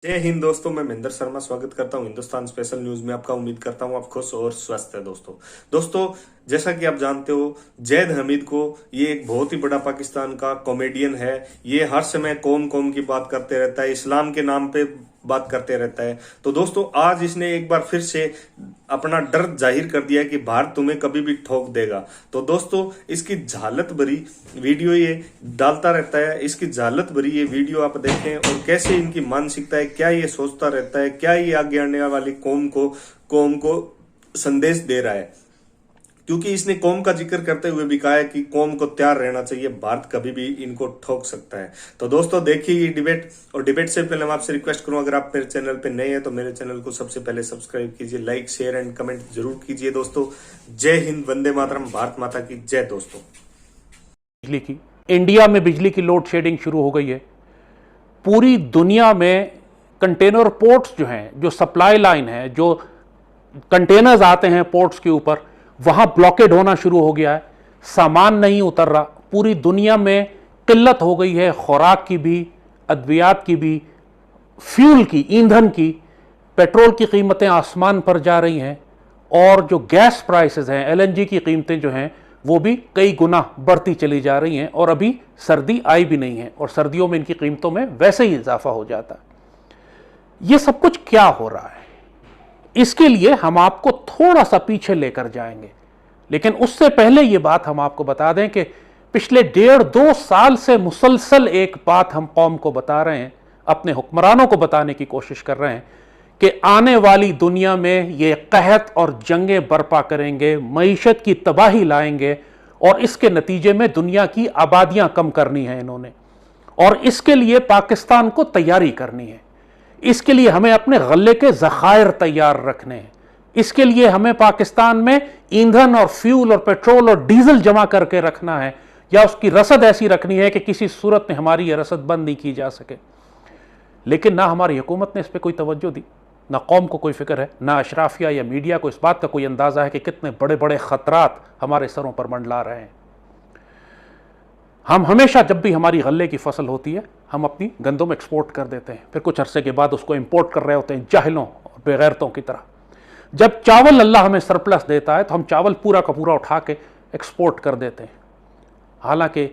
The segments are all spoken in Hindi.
जय हिंद दोस्तों, मैं महेंद्र शर्मा स्वागत करता हूं हिंदुस्तान स्पेशल न्यूज में। आपका उम्मीद करता हूं आप खुश और स्वस्थ है। दोस्तों जैसा कि आप जानते हो, जैद हमीद को ये एक बहुत ही बड़ा पाकिस्तान का कॉमेडियन है। ये हर समय कौम कौम की बात करते रहता है, इस्लाम के नाम पे बात करते रहता है। तो दोस्तों आज इसने एक बार फिर से अपना डर जाहिर कर दिया कि भारत तुम्हें कभी भी ठोक देगा। तो दोस्तों इसकी झालत भरी वीडियो ये डालता रहता है। इसकी झालत भरी ये वीडियो आप देखें और कैसे इनकी मानसिकता है, क्या ये सोचता रहता है, क्या ये आगे आने वाली कौम को संदेश दे रहा है। क्योंकि इसने कौम का जिक्र करते हुए भी कहा है कि कौम को तैयार रहना चाहिए, भारत कभी भी इनको ठोक सकता है। तो दोस्तों देखिए ये डिबेट, और डिबेट से पहले मैं आपसे रिक्वेस्ट करूं, अगर आप मेरे चैनल पे नए हैं तो मेरे चैनल को सबसे पहले सब्सक्राइब कीजिए, लाइक शेयर एंड कमेंट जरूर कीजिए। दोस्तों जय हिंद, वंदे मातरम, भारत माता की जय। दोस्तों बिजली की, इंडिया में बिजली की लोड शेडिंग शुरू हो गई है। पूरी दुनिया में कंटेनर पोर्ट्स जो हैं, जो सप्लाई लाइन है, जो कंटेनर्स आते हैं पोर्ट्स के ऊपर, वहां ब्लॉकेड होना शुरू हो गया है। सामान नहीं उतर रहा। पूरी दुनिया में किल्लत हो गई है, खुराक की भी, अद्वियात की भी, फ्यूल की, ईंधन की। पेट्रोल की कीमतें आसमान पर जा रही हैं और जो गैस प्राइसेस हैं, एलएनजी की कीमतें जो हैं, वो भी कई गुना बढ़ती चली जा रही हैं। और अभी सर्दी आई भी नहीं है और सर्दियों में इनकी कीमतों में वैसे ही इजाफा हो जाता है। ये सब कुछ क्या हो रहा है, इसके लिए हम आपको थोड़ा सा पीछे लेकर जाएंगे। लेकिन उससे पहले ये बात हम आपको बता दें कि पिछले 1.5-2 साल से मुसलसल एक बात हम कौम को बता रहे हैं, अपने हुक्मरानों को बताने की कोशिश कर रहे हैं कि आने वाली दुनिया में ये कहत और जंगें बर्पा करेंगे, मईशत की तबाही लाएंगे और इसके नतीजे में दुनिया की आबादियां कम करनी है इन्होंने। और इसके लिए पाकिस्तान को तैयारी करनी है। इसके लिए हमें अपने गल्ले के ज़खायर तैयार रखने हैं। इसके लिए हमें पाकिस्तान में ईंधन और फ्यूल और पेट्रोल और डीजल जमा करके रखना है, या उसकी रसद ऐसी रखनी है कि किसी सूरत में हमारी यह रसद बंद नहीं की जा सके। लेकिन ना हमारी हुकूमत ने इस पर कोई तवज्जो दी, ना कौम को कोई फिक्र है, ना अशराफिया या मीडिया को इस बात का कोई अंदाज़ा है कि कितने बड़े बड़े ख़तरात हमारे सरों पर मंडला रहे हैं। हम हमेशा जब भी हमारी गल्ले की फसल होती है, हम अपनी गंदम एक्सपोर्ट कर देते हैं, फिर कुछ अरसे के बाद उसको इंपोर्ट कर रहे होते हैं जाहिलों और बेगैरतों की तरह। जब चावल अल्लाह हमें सरप्लस देता है तो हम चावल पूरा का पूरा उठा के एक्सपोर्ट कर देते हैं। हालांकि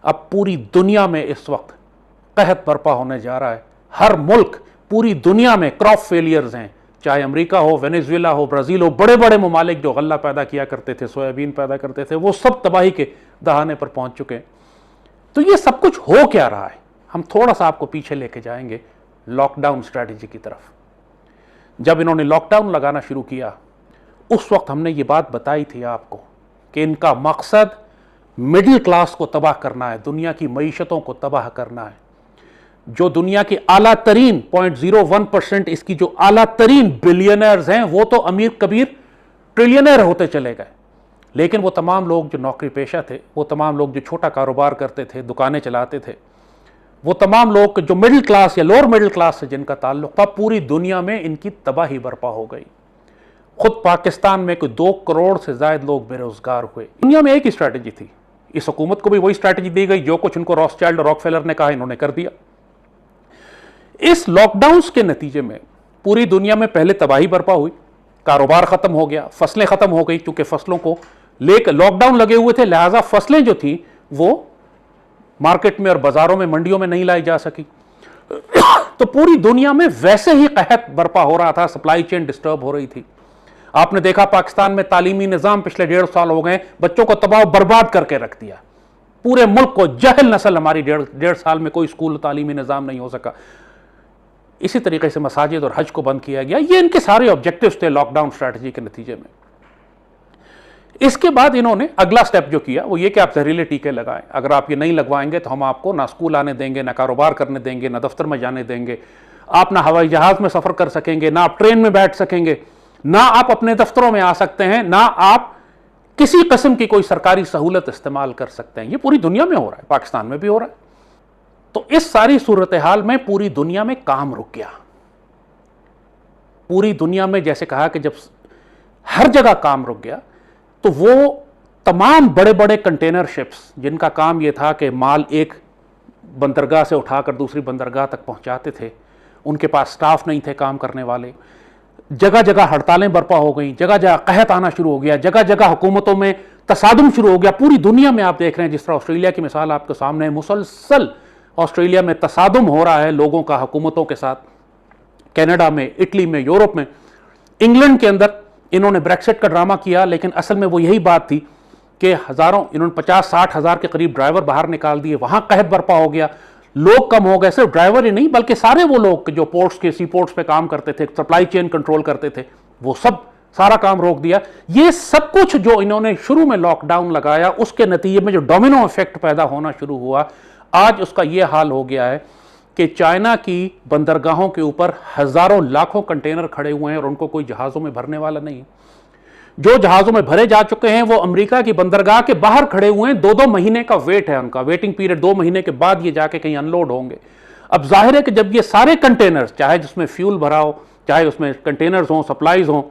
अब पूरी दुनिया में इस वक्त कहत बर्पा होने जा रहा है। हर मुल्क, पूरी दुनिया में क्रॉप फेलियर्स हैं, चाहे अमेरिका हो, वेनेजुएला हो, ब्राज़ील हो। बड़े बड़े ममालिक जो गल्ला पैदा किया करते थे, सोयाबीन पैदा करते थे, वो सब तबाही के दहाने पर पहुंच चुके हैं। तो ये सब कुछ हो क्या रहा है, हम थोड़ा सा आपको पीछे लेके जाएंगे लॉकडाउन स्ट्रैटेजी की तरफ। जब इन्होंने लॉकडाउन लगाना शुरू किया, उस वक्त हमने ये बात बताई थी आपको कि इनका मकसद मिडिल क्लास को तबाह करना है, दुनिया की मईशतों को तबाह करना है। जो दुनिया की आला तरीन 0.01% इसकी जो आला तरीन बिलियनर्स हैं, वो तो अमीर कबीर ट्रिलियनर होते चले गए। लेकिन वो तमाम लोग जो नौकरी पेशा थे, वो तमाम लोग जो छोटा कारोबार करते थे, दुकानें चलाते थे, वो तमाम लोग जो मिडिल क्लास या लोअर मिडिल क्लास से जिनका ताल्लुक था, पूरी दुनिया में इनकी तबाही बर्पा हो गई। खुद पाकिस्तान में कोई 2 करोड़ से ज्यादा लोग बेरोजगार हुए। दुनिया में एक ही स्ट्रैटेजी थी, इस हुकूमत को भी वही स्ट्रैटेजी दी गई। जो कुछ उनको रॉथस्चाइल्ड और रॉकफेलर ने कहा, इन्होंने कर दिया। इस लॉकडाउन के नतीजे में पूरी दुनिया में पहले तबाही बर्पा हुई, कारोबार खत्म हो गया, फसलें खत्म हो गई, क्योंकि फसलों को लेकर लॉकडाउन लगे हुए थे, लिहाजा फसलें जो थी वो मार्केट में और बाजारों में, मंडियों में नहीं लाई जा सकी। तो पूरी दुनिया में वैसे ही कहत बर्पा हो रहा था, सप्लाई चेन डिस्टर्ब हो रही थी। आपने देखा पाकिस्तान में तालीमी निजाम पिछले 1.5 साल हो गए, बच्चों को तबाह बर्बाद करके रख दिया। पूरे मुल्क को जहल नस्ल हमारी 1.5 साल में कोई स्कूल तालीमी निजाम नहीं हो सका। इसी तरीके से मसाजिद और हज को बंद किया गया। ये इनके सारे ऑब्जेक्टिव्स थे लॉकडाउन स्ट्रैटेजी के नतीजे में। इसके बाद इन्होंने अगला स्टेप जो किया वो ये कि आप जहरीले टीके लगाएं। अगर आप ये नहीं लगवाएंगे तो हम आपको ना स्कूल आने देंगे, ना कारोबार करने देंगे, ना दफ्तर में जाने देंगे। आप ना हवाई जहाज में सफर कर सकेंगे, ना आप ट्रेन में बैठ सकेंगे, ना आप अपने दफ्तरों में आ सकते हैं, ना आप किसी किस्म की कोई सरकारी सहूलत इस्तेमाल कर सकते हैं। ये पूरी दुनिया में हो रहा है, पाकिस्तान में भी हो रहा है। तो इस सारी सूरत हाल में पूरी दुनिया में काम रुक गया। पूरी दुनिया में, जैसे कहा कि जब हर जगह काम रुक गया, तो वो तमाम बड़े बड़े कंटेनर शिप्स जिनका काम ये था कि माल एक बंदरगाह से उठाकर दूसरी बंदरगाह तक पहुंचाते थे, उनके पास स्टाफ नहीं थे काम करने वाले, जगह जगह हड़तालें बर्पा हो गई, जगह जगह कहत आना शुरू हो गया, जगह जगह हुकूमतों में तसादुम शुरू हो गया। पूरी दुनिया में आप देख रहे हैं, जिस तरह ऑस्ट्रेलिया की मिसाल आपके सामने है, मुसलसल ऑस्ट्रेलिया में तसादुम हो रहा है लोगों का हुकूमतों के साथ, कनाडा में, इटली में, यूरोप में। इंग्लैंड के अंदर इन्होंने ब्रेक्सिट का ड्रामा किया, लेकिन असल में वो यही बात थी कि हजारों, इन्होंने 50-60 हज़ार के करीब ड्राइवर बाहर निकाल दिए, वहां कहत बर्पा हो गया, लोग कम हो गए। सिर्फ ड्राइवर ही नहीं बल्कि सारे वो लोग जो पोर्ट्स के, सी पोर्ट्स पे काम करते थे, सप्लाई चेन कंट्रोल करते थे, वो सब सारा काम रोक दिया। ये सब कुछ जो इन्होंने शुरू में लॉकडाउन लगाया, उसके नतीजे में जो डोमिनो इफेक्ट पैदा होना शुरू हुआ, आज उसका ये हाल हो गया है कि चाइना की बंदरगाहों के ऊपर हजारों लाखों कंटेनर खड़े हुए हैं और उनको कोई जहाज़ों में भरने वाला नहीं है। जो जहाज़ों में भरे जा चुके हैं वो अमेरिका की बंदरगाह के बाहर खड़े हुए हैं। 2-2 महीने का वेट है उनका, वेटिंग पीरियड, 2 महीने के बाद ये जाके कहीं अनलोड होंगे। अब जाहिर है कि जब ये सारे कंटेनर्स, चाहे जिसमें फ्यूल भरा हो, चाहे उसमें कंटेनर्स हो, सप्लाईज हो,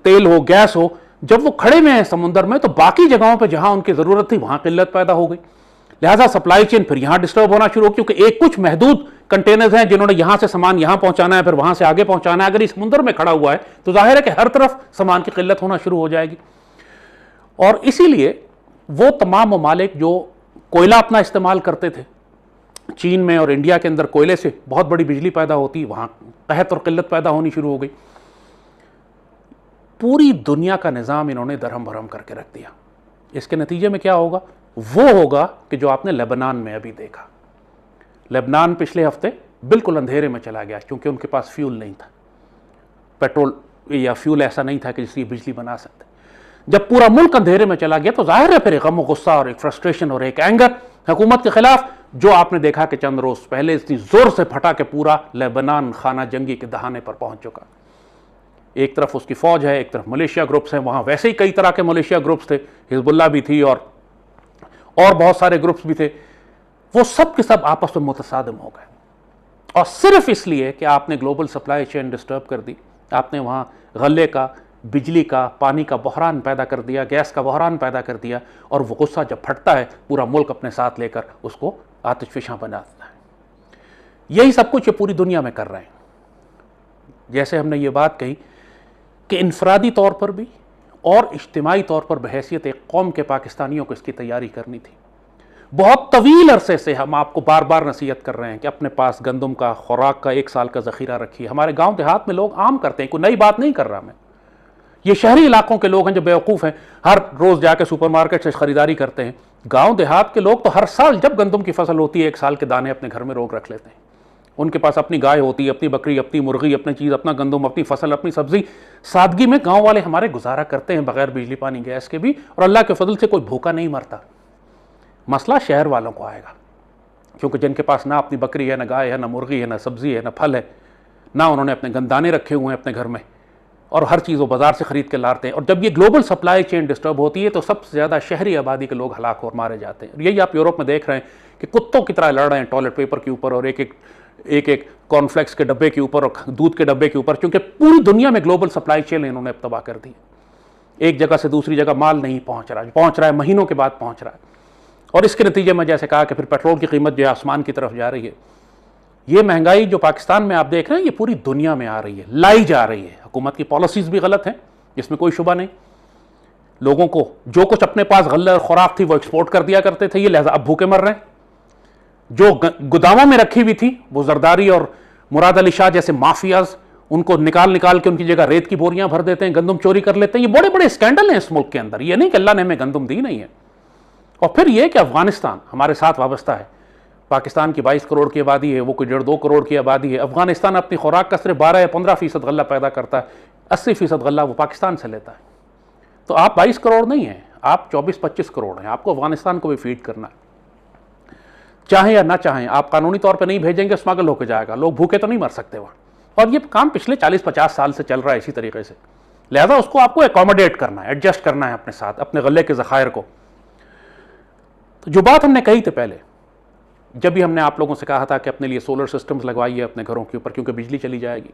तेल हो, गैस हो, जब वो खड़े हुए हैं समुद्र में, तो बाकी जगहों पर जहां उनकी जरूरत थी वहां किल्लत पैदा हो गई। लिहाजा सप्लाई चेन फिर यहां डिस्टर्ब होना शुरू हो, क्योंकि एक कुछ महदूद कंटेनर्स हैं जिन्होंने यहां से सामान यहां पहुंचाना है, फिर वहां से आगे पहुंचाना है। अगर इस समुद्र में खड़ा हुआ है तो जाहिर है कि हर तरफ सामान की किल्लत होना शुरू हो जाएगी। और इसीलिए वो तमाम ममालिक जो कोयला अपना इस्तेमाल करते थे, चीन में और इंडिया के अंदर कोयले से बहुत बड़ी बिजली पैदा होती, वहां कहत और किल्लत पैदा होनी शुरू हो गई। पूरी दुनिया का निज़ाम इन्होंने दरहम भरम करके रख दिया। इसके नतीजे में क्या होगा? वो होगा कि जो आपने लेबनान में अभी देखा। लेबनान पिछले हफ्ते बिल्कुल अंधेरे में चला गया क्योंकि उनके पास फ्यूल नहीं था, पेट्रोल या फ्यूल ऐसा नहीं था कि जिसकी बिजली बना सकते। जब पूरा मुल्क अंधेरे में चला गया तो जाहिर है फिर एक गम गुस्सा और एक फ्रस्ट्रेशन और एक एंगर हुकूमत के खिलाफ, जो आपने देखा कि चंद रोज पहले इतनी जोर से फटा के पूरा लेबनान खाना जंगी के दहाने पर पहुंच चुका। एक तरफ उसकी फौज है, एक तरफ मलेशिया ग्रुप्स हैं, वहां वैसे ही कई तरह के मलेशिया ग्रुप्स थे, हिजबुल्लाह भी थी और बहुत सारे ग्रुप्स भी थे। वो सब के सब आपस में मुतसादिम हो गए, और सिर्फ इसलिए कि आपने ग्लोबल सप्लाई चेन डिस्टर्ब कर दी, आपने वहां गले का, बिजली का, पानी का बहरान पैदा कर दिया, गैस का बहरान पैदा कर दिया, और वो गुस्सा जब फटता है पूरा मुल्क अपने साथ लेकर उसको आतिशफिशा बना देता है। यही सब कुछ ये पूरी दुनिया में कर रहे हैं। जैसे हमने ये बात कही कि इनफरादी तौर पर भी और इज्तिमाई तौर पर बहैसियत एक कौम के पाकिस्तानियों को इसकी तैयारी करनी थी। बहुत तवील अरसे से हम आपको बार बार नसीहत कर रहे हैं कि अपने पास गंदम का, खुराक का 1 साल का ज़ख़ीरा रखिए। हमारे गांव देहात में लोग आम करते हैं, कोई नई बात नहीं कर रहा मैं। ये शहरी इलाकों के लोग हैं जो बेवकूफ़ हैं, हर रोज़ जाके सुपरमार्केट से ख़रीदारी करते हैं। गाँव देहात के लोग तो हर साल जब गंदम की फसल होती है 1 साल के दाने अपने घर में रोक रख लेते हैं। उनके पास अपनी गाय होती है, अपनी बकरी, अपनी मुर्गी, अपनी चीज़, अपना गंदम, अपनी फसल, अपनी सब्जी। सादगी में गांव वाले हमारे गुजारा करते हैं बगैर बिजली पानी गैस के भी, और अल्लाह के फजल से कोई भूखा नहीं मरता। मसला शहर वालों को आएगा, क्योंकि जिनके पास ना अपनी बकरी है, ना गाय है, ना मुर्गी है, ना सब्जी है, ना फल है, ना उन्होंने अपने गंदाने रखे हुए हैं अपने घर में, और हर चीज़ वो बाजार से खरीद के लाते हैं। और जब ये ग्लोबल सप्लाई चेन डिस्टर्ब होती है तो सबसे ज़्यादा शहरी आबादी के लोग हलाक और मारे जाते हैं। यही आप यूरोप में देख रहे हैं कि कुत्तों की तरह लड़ रहे हैं टॉयलेट पेपर के ऊपर और एक कॉर्नफ्लेक्स के डब्बे के ऊपर और दूध के डब्बे के ऊपर, क्योंकि पूरी दुनिया में ग्लोबल सप्लाई चेन इन्होंने तबाह कर दी। एक जगह से दूसरी जगह माल नहीं पहुंच रहा है, महीनों के बाद पहुंच रहा है। और इसके नतीजे में जैसे कहा कि फिर पेट्रोल की कीमत जो है आसमान की तरफ जा रही है। ये महंगाई जो पाकिस्तान में आप देख रहे हैं ये पूरी दुनिया में आ रही है, लाई जा रही है। हुकूमत की पॉलिसीज भी गलत हैं, इसमें कोई शुबा नहीं। लोगों को जो कुछ अपने पास गल्ले और खुराक थी वो एक्सपोर्ट कर दिया करते थे, ये लिहाजा अब भूखे मर रहे हैं। जो गोदामों में रखी हुई थी वो जरदारी और मुराद अली शाह जैसे माफियाज उनको निकाल के उनकी जगह रेत की बोरियां भर देते हैं, गंदम चोरी कर लेते हैं। ये बड़े बड़े स्कैंडल हैं इस मुल्क के अंदर। ये नहीं कि अल्लाह ने हमें गंदम दी नहीं है। और फिर यह कि अफगानिस्तान हमारे साथ वाबस्ता है। पाकिस्तान की 22 करोड़ की आबादी है, वो कोई 1.5 करोड़ की आबादी है। अफगानिस्तान अपनी खुराक का सिर्फ 12 या 15% गल्ला पैदा करता है, 80% गल्ला वो पाकिस्तान से लेता है। तो आप 22 करोड़ नहीं हैं, आप 24-25 करोड़ हैं। आपको अफगानिस्तान को भी फीड करना है, चाहे या ना चाहें। आप कानूनी तौर पर नहीं भेजेंगे, स्मगल होकर जाएगा, लोग भूखे तो नहीं मर सकते वहाँ। और ये काम पिछले 40-50 साल से चल रहा है इसी तरीके से। लिहाजा उसको आपको एकोमोडेट करना है, एडजस्ट करना है अपने साथ, अपने गले के ज़खायर को। तो जो बात हमने कही थी पहले, जब भी हमने आप लोगों से कहा था कि अपने लिए सोलर सिस्टम्स लगवाइए अपने घरों के ऊपर क्योंकि बिजली चली जाएगी।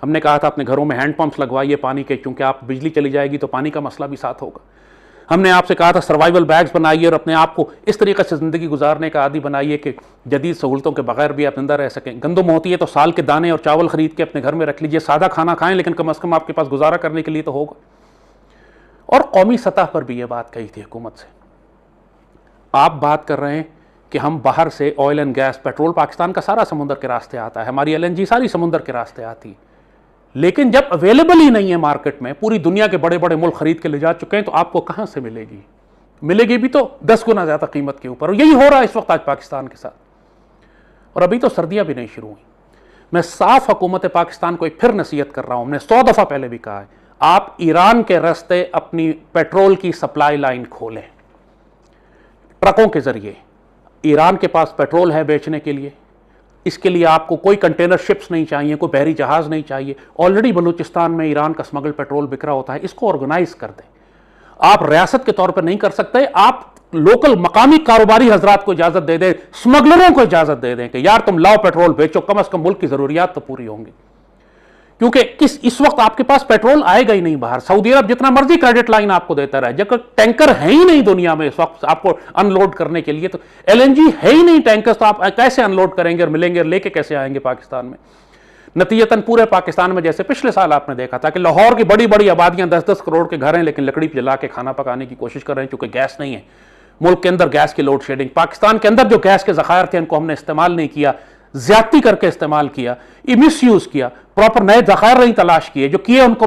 हमने कहा था अपने घरों में हैंड पंप्स लगवाइए पानी के, क्योंकि आप बिजली चली जाएगी तो पानी का मसला भी साथ होगा। हमने आपसे कहा था सर्वाइवल बैग्स बनाइए और अपने आप को इस तरीके से ज़िंदगी गुजारने का आदी बनाइए कि जदीद सहूलतों के बगैर भी आप जिंदा रह सकें। गंदम होती है तो साल के दाने और चावल खरीद के अपने घर में रख लीजिए, सादा खाना खाएं लेकिन कम अज़ कम आपके पास गुजारा करने के लिए तो होगा। और कौमी सतह पर भी ये बात कही थी हुकूमत से। आप बात कर रहे हैं कि हम बाहर से oil and gas, petrol Pakistan का सारा समुद्र के रास्ते आता है, हमारी LNG सारी समुद्र के रास्ते आती है, लेकिन जब अवेलेबल ही नहीं है मार्केट में, पूरी दुनिया के बड़े बड़े मुल्क खरीद के ले जा चुके हैं, तो आपको कहां से मिलेगी? मिलेगी भी तो 10 गुना ज्यादा कीमत के ऊपर। और यही हो रहा है इस वक्त आज पाकिस्तान के साथ। और अभी तो सर्दियां भी नहीं शुरू हुई। मैं साफ हुकूमत पाकिस्तान को एक फिर नसीहत कर रहा हूं, हमने 100 दफा पहले भी कहा है, आप ईरान के रास्ते अपनी पेट्रोल की सप्लाई लाइन खोलें, ट्रकों के जरिए। ईरान के पास पेट्रोल है बेचने के लिए, इसके लिए आपको कोई कंटेनर शिप्स नहीं चाहिए, कोई बहरी जहाज नहीं चाहिए। ऑलरेडी बलूचिस्तान में ईरान का स्मगल पेट्रोल बिक रहा होता है, इसको ऑर्गेनाइज कर दें। आप रियासत के तौर पर नहीं कर सकते, आप लोकल मकामी कारोबारी हजरात को इजाजत दे दें, स्मगलरों को इजाजत दे दें कि यार तुम लाओ पेट्रोल बेचो, कम से कम मुल्क की जरूरियात तो पूरी होंगी। क्योंकि इस वक्त आपके पास पेट्रोल आएगा ही नहीं बाहर। सऊदी अरब जितना मर्जी क्रेडिट लाइन आपको देता रहे, जब टैंकर है ही नहीं दुनिया में इस वक्त आपको अनलोड करने के लिए, तो LNG है ही नहीं टैंकर्स, तो आप कैसे अनलोड करेंगे और मिलेंगे और लेके कैसे आएंगे पाकिस्तान में? नतीजतन पूरे पाकिस्तान में, जैसे पिछले साल आपने देखा था कि लाहौर की बड़ी बड़ी आबादियां 10-10 करोड़ के घर हैं, लेकिन लकड़ी पर जला के खाना पकाने की कोशिश कर रहे हैं, क्योंकि गैस नहीं है। मुल्क के अंदर गैस की लोड शेडिंग, पाकिस्तान के अंदर जो गैस के जखायर थे इनको हमने इस्तेमाल नहीं किया, ज्यादती करके इस्तेमाल किया, मिस यूज किया, प्रॉपर नए जखायर नहीं तलाश किए, जो किए उनको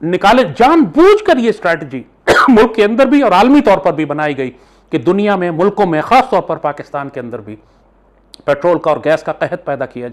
निकाले। जानबूझकर ये स्ट्रैटेजी मुल्क के अंदर भी और आलमी तौर पर भी बनाई गई कि दुनिया में, मुल्कों में, खास तौर पर पाकिस्तान के अंदर भी पेट्रोल का और गैस का कहत पैदा किया जाए।